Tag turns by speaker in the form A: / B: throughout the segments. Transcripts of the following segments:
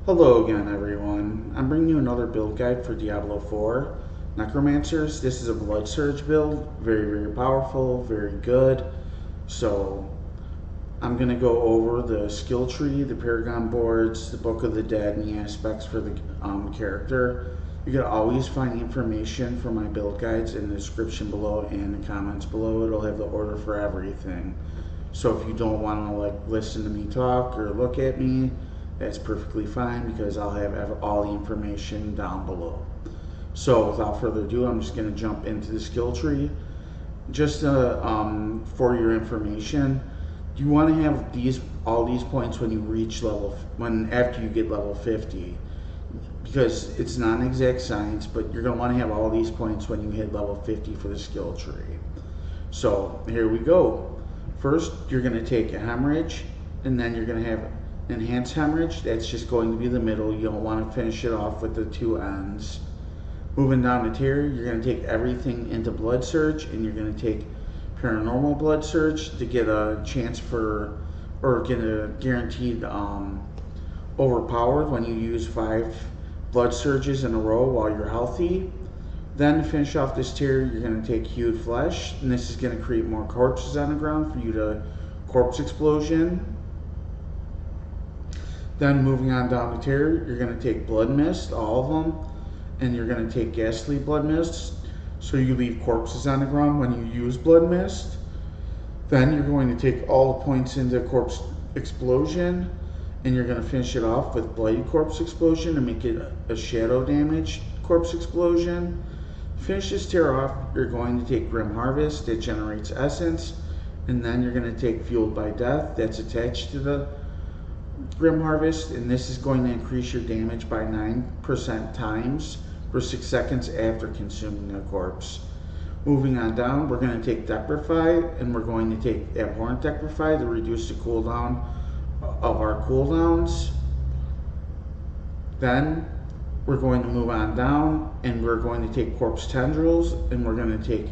A: Hello again, everyone. I'm bringing you another build guide for Diablo 4 Necromancers. This is a Blood Surge build. Very powerful, very good. So I'm going to go over the skill tree, the Paragon Boards, the Book of the Dead, and the aspects for the character. You can always find information for my build guides in the description below and the comments below. It'll have the order for everything. So if you don't want to listen to me talk or look at me, that's perfectly fine because I'll have all the information down below. So without further ado, I'm just going to jump into the skill tree. Just for your information, you want to have all these points when you reach after you get level 50, because it's not an exact science, but you're going to want to have all these points when you hit level 50 for the skill tree. So here we go. First, you're going to take a Hemorrhage, and then you're going to have Enhanced Hemorrhage. That's just going to be the middle. You don't want to finish it off with the two ends. Moving down the tier, you're going to take everything into Blood Surge, and you're going to take Paranormal Blood Surge to get a chance for, or get a guaranteed overpowered when you use 5 Blood Surges in a row while you're healthy. Then to finish off this tier, you're going to take Hewed Flesh, and this is going to create more corpses on the ground for you to Corpse Explosion. Then moving on down the tier, you're going to take Blood Mist, all of them, and you're going to take Ghastly Blood Mist, so you leave corpses on the ground when you use Blood Mist. Then you're going to take all the points into Corpse Explosion, and you're going to finish it off with Blighted Corpse Explosion and make it a Shadow Damage Corpse Explosion. To finish this tier off, you're going to take Grim Harvest, that generates Essence, and then you're going to take Fueled by Death, that's attached to the Grim Harvest, and this is going to increase your damage by 9% times for 6 seconds after consuming a corpse. Moving on down, we're going to take Decrepify, and we're going to take Abhorrent Decrepify to reduce the cooldown of our cooldowns. Then we're going to move on down, and we're going to take Corpse Tendrils, and we're going to take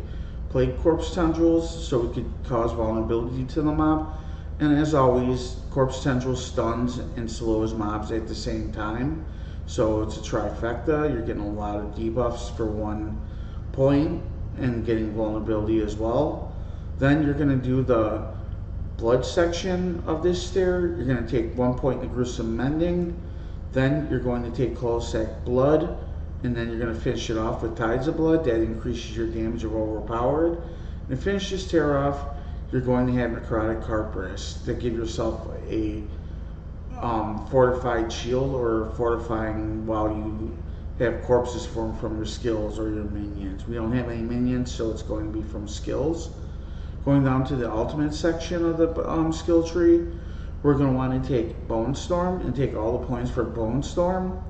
A: Plague Corpse Tendrils so we could cause vulnerability to the mob. And as always, Corpse Tendrils stuns and slows mobs at the same time. So it's a trifecta. You're getting a lot of debuffs for 1 point and getting vulnerability as well. Then you're going to do the blood section of this tier. You're going to take 1 point in Gruesome Mending. Then you're going to take Coalesced Blood. And then you're going to finish it off with Tides of Blood. That increases your damage of Overpowered. And to finish this tier off, you're going to have Necrotic Carapace to give yourself a fortified shield, or fortifying while you have corpses formed from your skills or your minions. We don't have any minions, so it's going to be from skills. Going down to the ultimate section of the skill tree, we're going to want to take Bone Storm and take all the points for Bone Storm.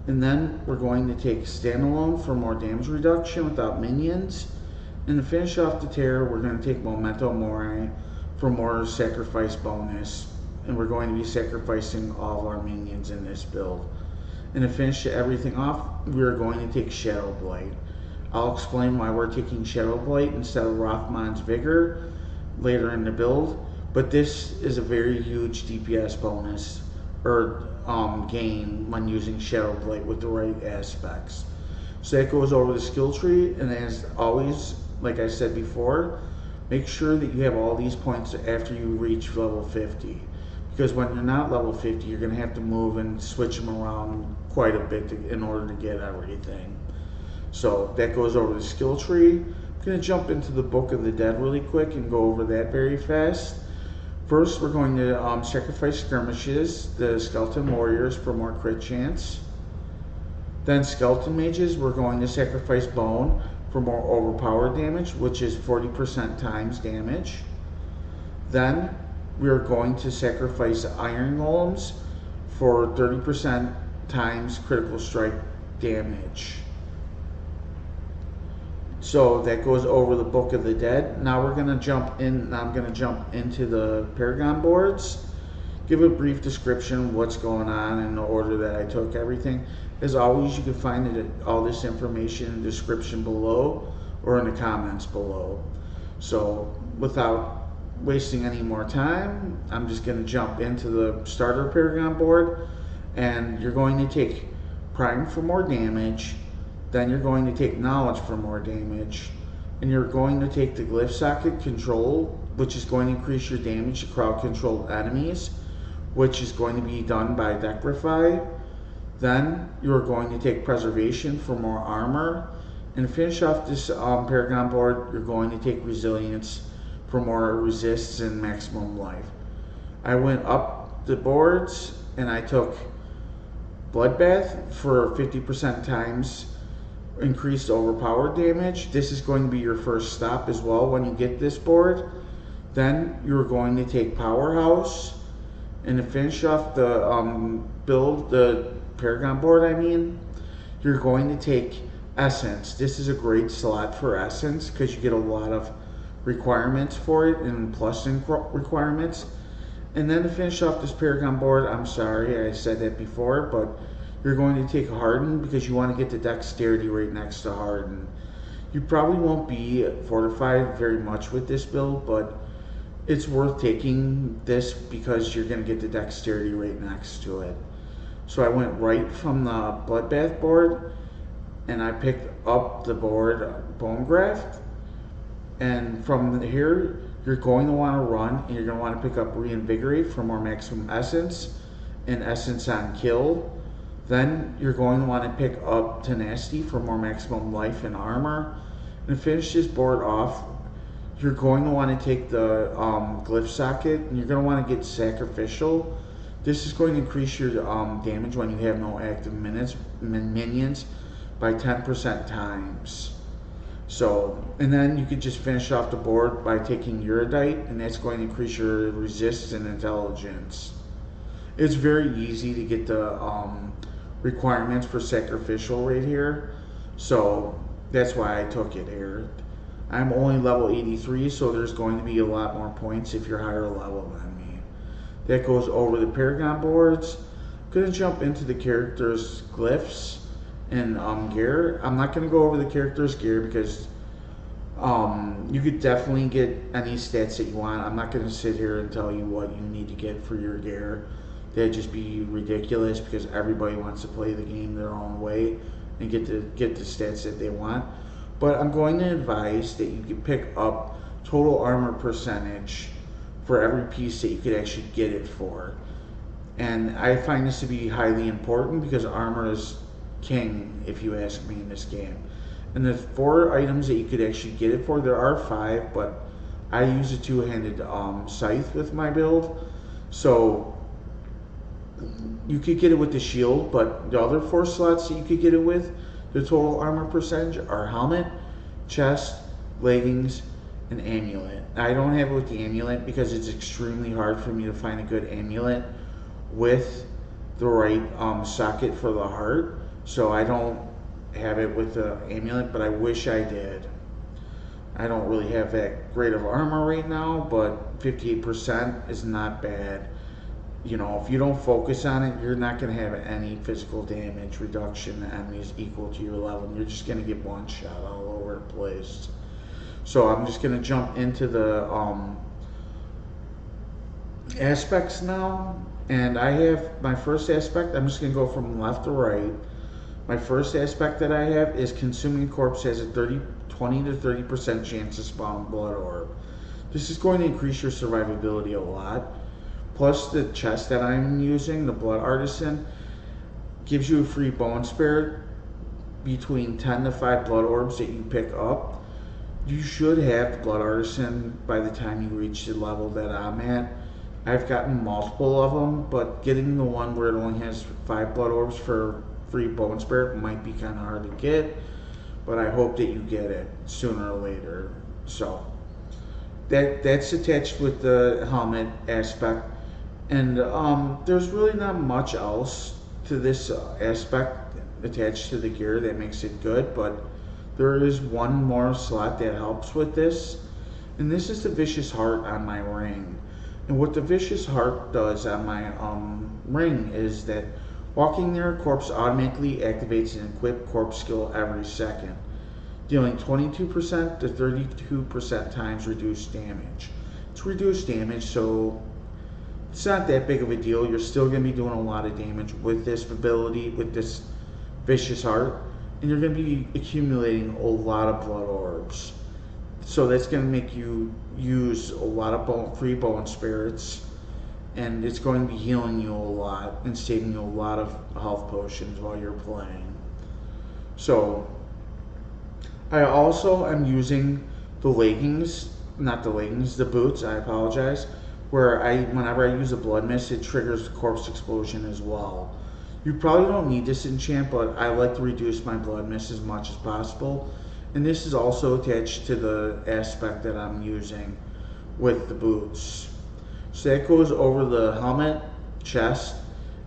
A: And then we're going to take Standalone for more damage reduction without minions. And to finish off the tier, we're going to take Memento Mori for more sacrifice bonus. And we're going to be sacrificing all of our minions in this build. And to finish everything off, we're going to take Shadowblight. I'll explain why we're taking Shadowblight instead of Rothmon's Vigor later in the build. But this is a very huge DPS bonus, or gain, when using Shadowblight with the right aspects. So that goes over the skill tree, and as always, like I said before, make sure that you have all these points after you reach level 50. Because when you're not level 50, you're going to have to move and switch them around quite a bit in order to get everything. So that goes over the skill tree. I'm going to jump into the Book of the Dead really quick and go over that very fast. First, we're going to sacrifice Skirmishes, the Skeleton Warriors, for more crit chance. Then Skeleton Mages, we're going to sacrifice Bone for more overpowered damage, which is 40% times damage. Then we are going to sacrifice Iron Golems for 30% times critical strike damage. So that goes over the Book of the Dead. Now we're going to jump in. Now I'm going to jump into the Paragon Boards. Give a brief description of what's going on in the order that I took everything. As always, you can find all this information in the description below or in the comments below. So without wasting any more time, I'm just going to jump into the starter Paragon board. And you're going to take Prime for more damage, then you're going to take Knowledge for more damage, and you're going to take the Glyph Socket Control, which is going to increase your damage to crowd-controlled enemies, which is going to be done by Decrepify. Then you're going to take Preservation for more armor, and to finish off this Paragon board, you're going to take Resilience for more resists and maximum life. I went up the boards and I took Bloodbath for 50% times increased overpowered damage. This is going to be your first stop as well when you get this board. Then you're going to take Powerhouse, and to finish off the build, the Paragon board, you're going to take Essence. This is a great slot for Essence because you get a lot of requirements for it and plus requirements. And then to finish off this Paragon board, I'm sorry I said that before, but you're going to take Harden because you want to get the Dexterity right next to Harden. You probably won't be fortified very much with this build, but it's worth taking this because you're going to get the Dexterity right next to it. So I went right from the Bloodbath board and I picked up the board Bone Graft. And from here, you're going to want to run, and you're going to want to pick up Reinvigorate for more maximum essence and essence on kill. Then you're going to want to pick up Tenacity for more maximum life and armor. And to finish this board off, you're going to want to take the Glyph Socket, and you're going to want to get Sacrificial. This is going to increase your damage when you have no active minions by 10% times. So, and then you could just finish off the board by taking Uridite, and that's going to increase your resist and intelligence. It's very easy to get the requirements for Sacrificial right here, so that's why I took it here. I'm only level 83, so there's going to be a lot more points if you're higher level than me. That goes over the Paragon boards. I'm going to jump into the characters' glyphs and gear. I'm not going to go over the character's gear because you could definitely get any stats that you want. I'm not going to sit here and tell you what you need to get for your gear. That'd just be ridiculous because everybody wants to play the game their own way and get the stats that they want. But I'm going to advise that you can pick up total armor percentage for every piece that you could actually get it for. And I find this to be highly important because armor is king, if you ask me, in this game. And the 4 items that you could actually get it for, there are 5, but I use a 2-handed scythe with my build. So you could get it with the shield, but the other 4 slots that you could get it with, the total armor percentage, are helmet, chest, leggings, and amulet. I don't have it with the amulet because it's extremely hard for me to find a good amulet with the right socket for the heart. So I don't have it with the amulet, but I wish I did. I don't really have that great of armor right now, but 58% is not bad. You know, if you don't focus on it, you're not going to have any physical damage reduction to enemies equal to your level. You're just going to get one shot all over the place. So I'm just going to jump into the aspects now. And I have my first aspect. I'm just going to go from left to right. My first aspect that I have is Consuming Corpse has a 20 to 30% chance to spawn Blood Orb. This is going to increase your survivability a lot. Plus the chest that I'm using, the Blood Artisan, gives you a free Bone Spirit between 10 to 5 Blood Orbs that you pick up. You should have the Blood Artisan by the time you reach the level that I'm at. I've gotten multiple of them, but getting the one where it only has 5 Blood Orbs for free Bone Spirit might be kind of hard to get, but I hope that you get it sooner or later. So that's attached with the helmet aspect, and there's really not much else to this aspect attached to the gear that makes it good, but there is one more slot that helps with this, and this is the Vicious Heart on my ring. And what the Vicious Heart does on my ring is that walking near a corpse automatically activates an equipped corpse skill every second, dealing 22% to 32% times reduced damage. It's reduced damage, so it's not that big of a deal. You're still going to be doing a lot of damage with this ability, with this Vicious Heart, and you're going to be accumulating a lot of blood orbs. So that's going to make you use a lot of free bone spirits, and it's going to be healing you a lot and saving you a lot of health potions while you're playing. So I also am using the boots, I apologize, where whenever I use a blood mist, it triggers the corpse explosion as well. You probably don't need this enchant, but I like to reduce my blood mist as much as possible. And this is also attached to the aspect that I'm using with the boots. So that goes over the helmet, chest,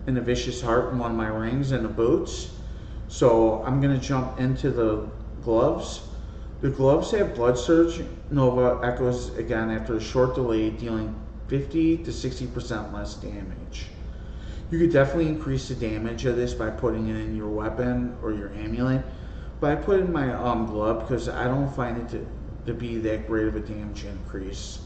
A: and the Vicious Heart in one of my rings and the boots. So I'm going to jump into the gloves. The gloves have Blood Surge Nova echoes again after a short delay, dealing 50 to 60% less damage. You could definitely increase the damage of this by putting it in your weapon or your amulet, but I put it in my glove because I don't find it to be that great of a damage increase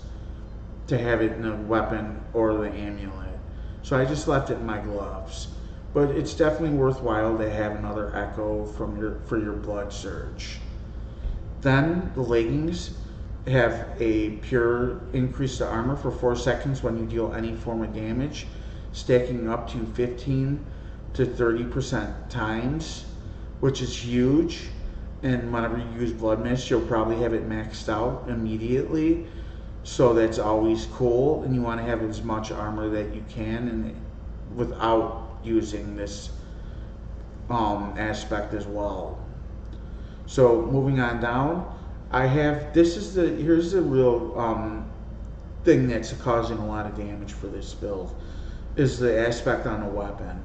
A: to have it in a weapon or the amulet. So I just left it in my gloves. But it's definitely worthwhile to have another echo for your blood surge. Then the leggings have a pure increase to armor for 4 seconds when you deal any form of damage, stacking up to 15 to 30% times, which is huge. And whenever you use Blood Mist, you'll probably have it maxed out immediately. So that's always cool, and you want to have as much armor that you can, and without using this aspect as well. So moving on down, here's the real thing that's causing a lot of damage for this build, is the aspect on the weapon.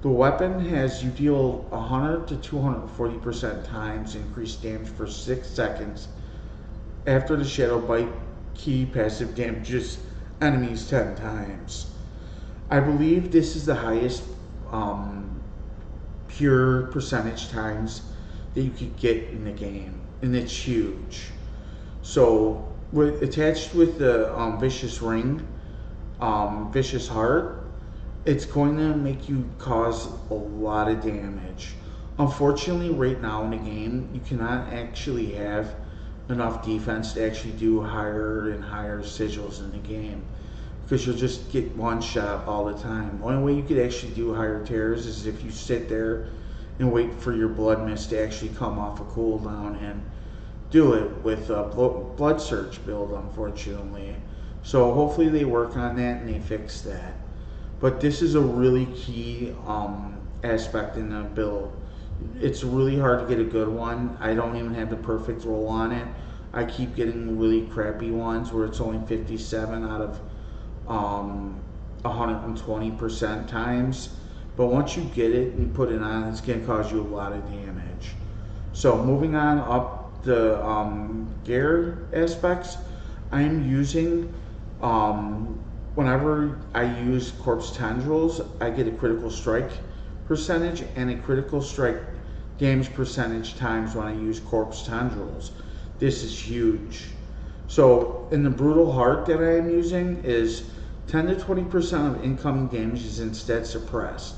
A: The weapon has you deal 100 to 240% times increased damage for 6 seconds after the Shadowblight key passive damages enemies 10 times. I believe this is the highest pure percentage times that you could get in the game, and it's huge. So attached with the Vicious Ring, Vicious Heart, it's going to make you cause a lot of damage. Unfortunately, right now in the game, you cannot actually have enough defense to actually do higher and higher sigils in the game, because you'll just get one shot all the time. The only way you could actually do higher tears is if you sit there and wait for your blood mist to actually come off a cooldown and do it with a blood surge build, unfortunately. So hopefully they work on that and they fix that. But this is a really key aspect in the build. It's really hard to get a good one. I don't even have the perfect roll on it. I keep getting really crappy ones where it's only 57 out of 120% times. But once you get it and you put it on, it's going to cause you a lot of damage. So moving on up the gear aspects, I'm using, whenever I use Corpse Tendrils, I get a critical strike percentage and a critical strike damage percentage times when I use Corpse Tendrils. This is huge. So in the Brutal Heart that I am using is 10 to 20% of incoming damage is instead suppressed.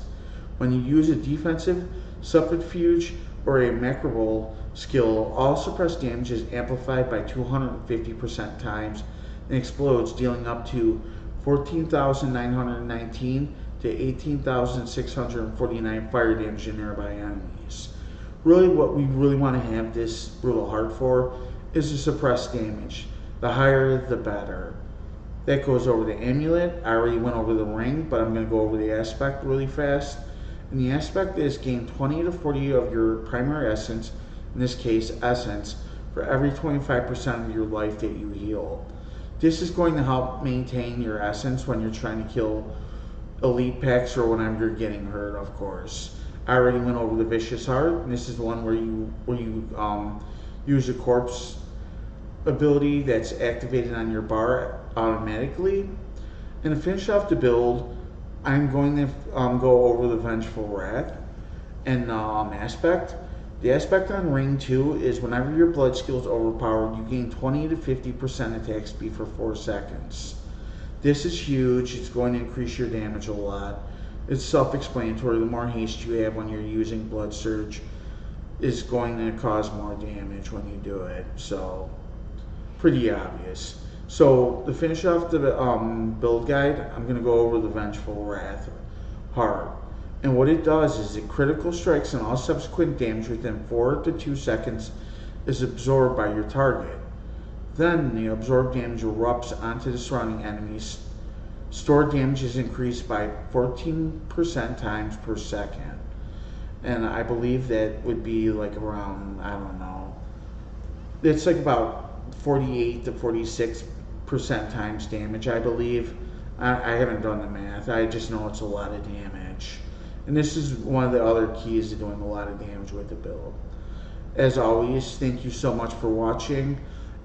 A: When you use a defensive subterfuge or a macroble skill, all suppressed damage is amplified by 250% times and explodes, dealing up to 14,919 to 18,649 fire damage to nearby enemies. Really, what we really want to have this Brutal Heart for is to suppress damage. The higher, the better. That goes over the amulet. I already went over the ring, but I'm going to go over the aspect really fast. And the aspect is gain 20 to 40 of your primary essence, in this case essence, for every 25% of your life that you heal. This is going to help maintain your essence when you're trying to kill elite packs or whenever you're getting hurt, of course. I already went over the Vicious Heart, and this is the one where you use a corpse ability that's activated on your bar automatically. And to finish off the build, I'm going to go over the Vengeful Wrath and aspect. The aspect on Ring 2 is whenever your blood skill is overpowered, you gain 20 to 50% attack speed for 4 seconds. This is huge. It's going to increase your damage a lot. It's self-explanatory. The more haste you have when you're using Blood Surge is going to cause more damage when you do it. So, pretty obvious. So, to finish off the build guide, I'm going to go over the Vengeful Wrath Heart. And what it does is it critical strikes and all subsequent damage within 4 to 2 seconds is absorbed by your target. Then the absorbed damage erupts onto the surrounding enemies. Stored damage is increased by 14% times per second. And I believe that would be like around, I don't know, it's like about 48 to 46% times damage, I believe. I haven't done the math. I just know it's a lot of damage. And this is one of the other keys to doing a lot of damage with the build. As always, thank you so much for watching.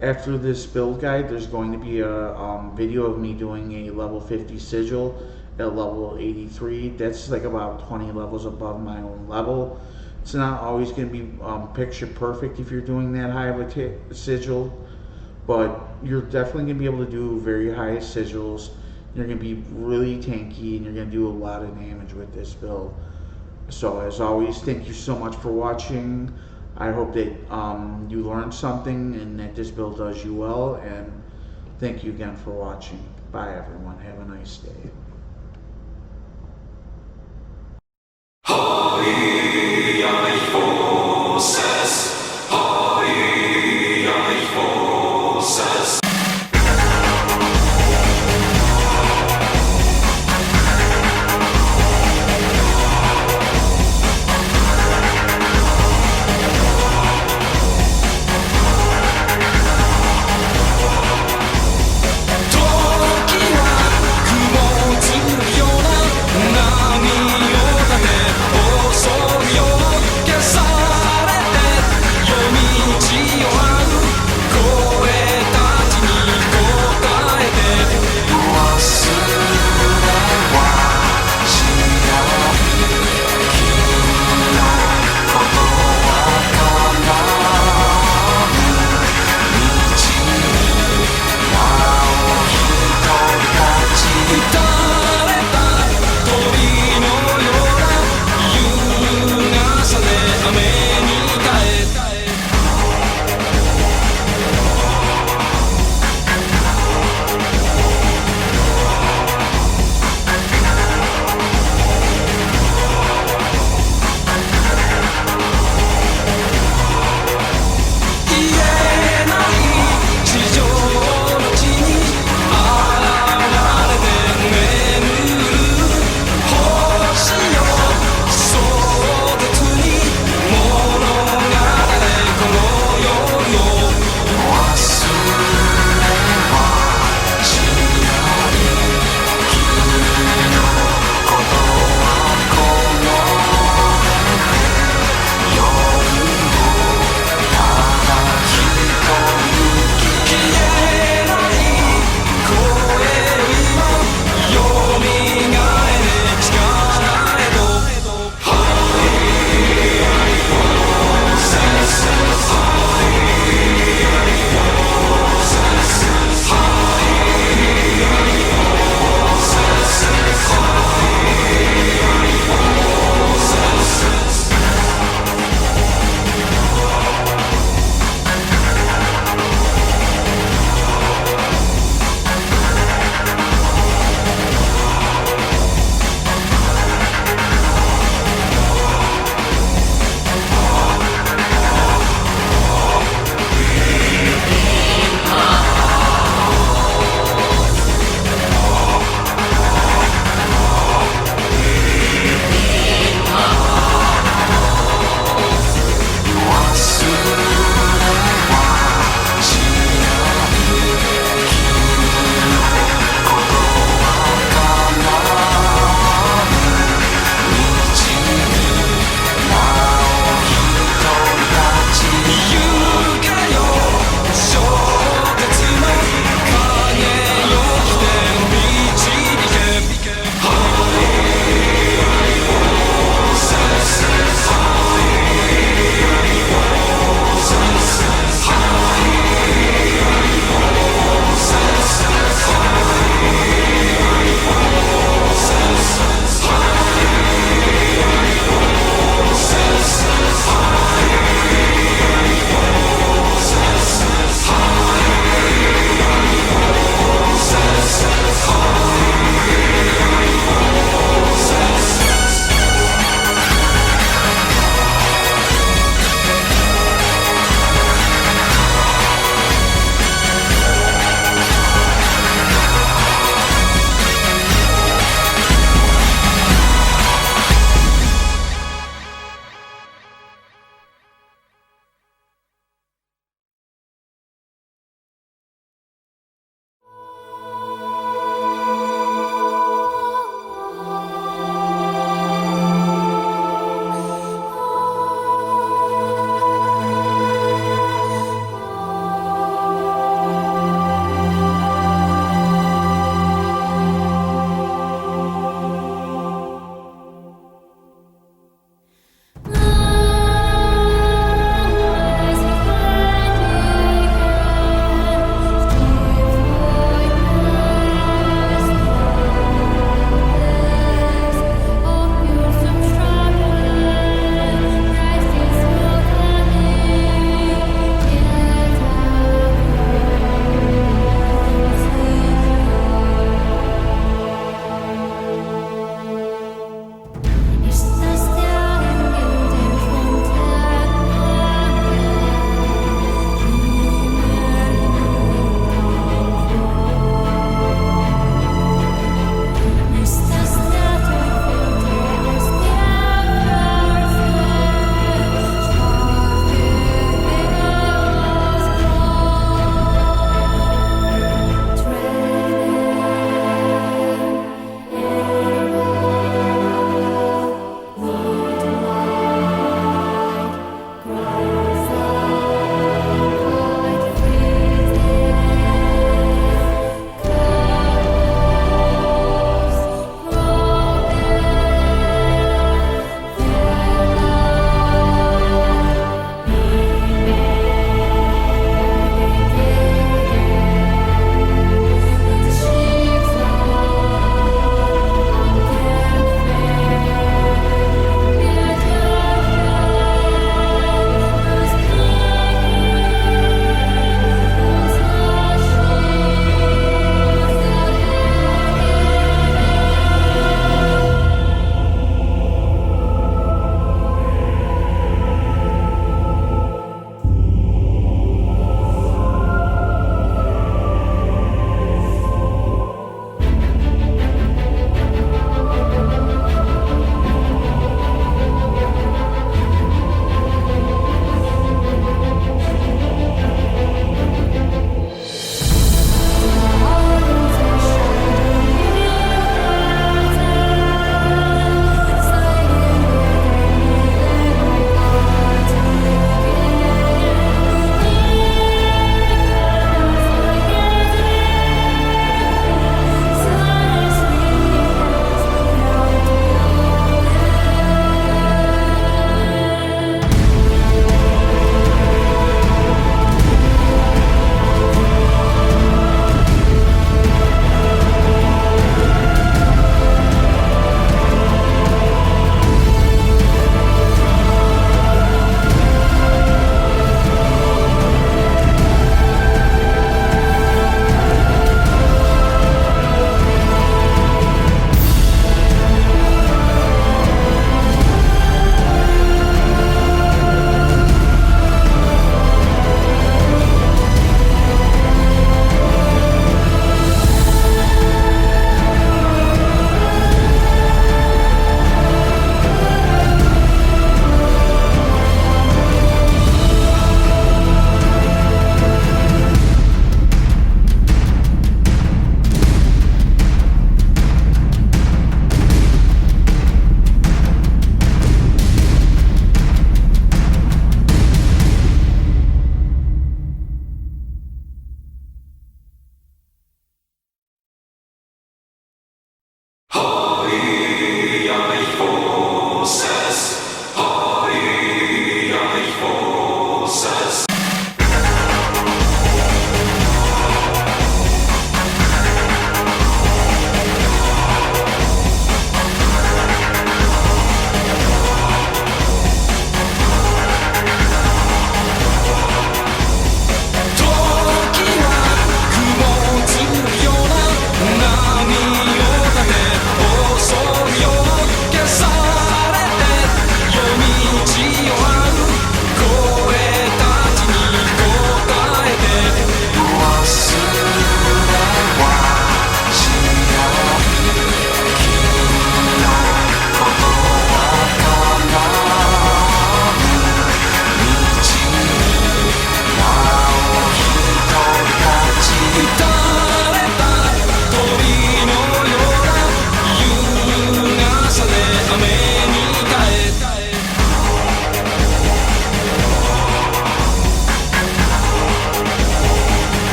A: After this build guide, there's going to be a video of me doing a level 50 sigil at level 83. That's like about 20 levels above my own level. It's not always going to be picture perfect if you're doing that high of a sigil, but you're definitely going to be able to do very high sigils. You're going to be really tanky, and you're going to do a lot of damage with this build. So as always, thank you so much for watching. I hope that you learned something and that this build does you well, and thank you again for watching. Bye everyone, have a nice day.